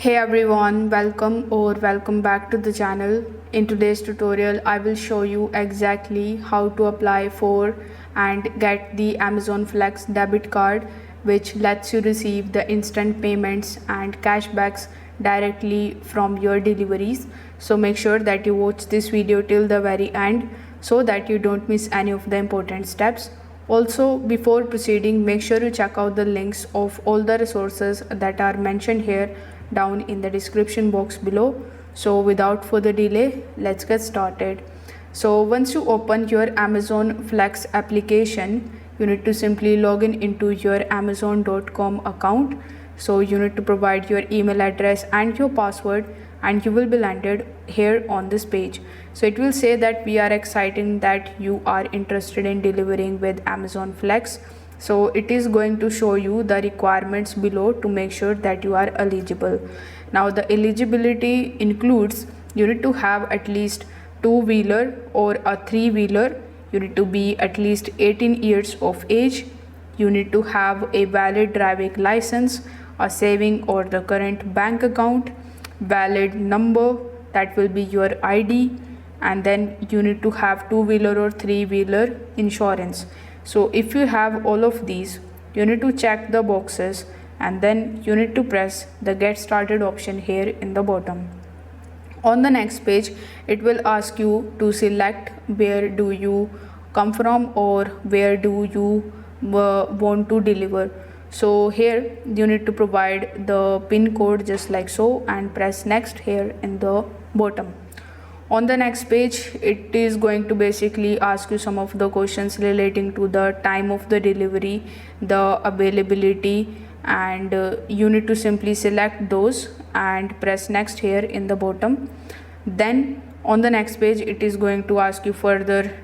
Hey everyone, welcome back to the channel. In today's tutorial I will show you exactly how to apply for and get the Amazon Flex debit card, which lets you receive the instant payments and cashbacks directly from your deliveries. So make sure that you watch this video till the very end so that you don't miss any of the important steps. Also, before proceeding, make sure you check out the links of all the resources that are mentioned here down in the description box below. So without further delay, let's get started. So once you open your Amazon Flex application, you need to simply log in into your amazon.com account. So you need to provide your email address and your password, and you will be landed here on this page. So it will say that we are excited that you are interested in delivering with Amazon Flex. So it is going to show you the requirements below to make sure that you are eligible. Now the eligibility includes you need to have at least two-wheeler or a three-wheeler. You need to be at least 18 years of age. You need to have a valid driving license, a saving or the current bank account, valid number, that will be your ID, and then you need to have two-wheeler or three-wheeler insurance. So if you have all of these, you need to check the boxes and then you need to press the get started option here in the bottom. On the next page, it will ask you to select where do you come from or where do you want to deliver. So here you need to provide the pin code just like so and press next here in the bottom. On the next page, it is going to basically ask you some of the questions relating to the time of the delivery, the availability, and you need to simply select those and press next here in the bottom. Then on the next page, it is going to ask you further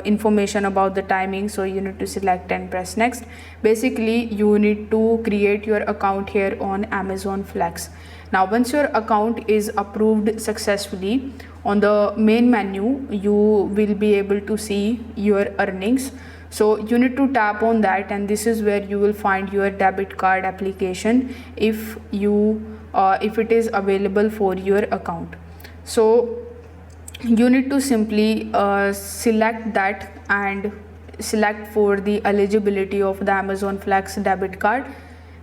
information about the timing, so you need to select and press next. Basically you need to create your account here on Amazon Flex. Now once your account is approved successfully, on the main menu you will be able to see your earnings. So you need to tap on that, and this is where you will find your debit card application if it is available for your account. So you need to simply select that and select for the eligibility of the Amazon Flex debit card.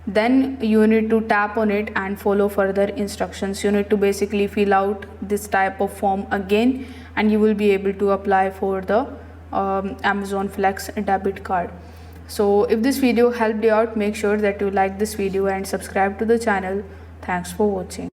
Then you need to tap on it and follow further instructions. You need to basically fill out this type of form again, and you will be able to apply for the Amazon Flex debit card. So if this video helped you out, make sure that you like this video and subscribe to the channel. Thanks for watching.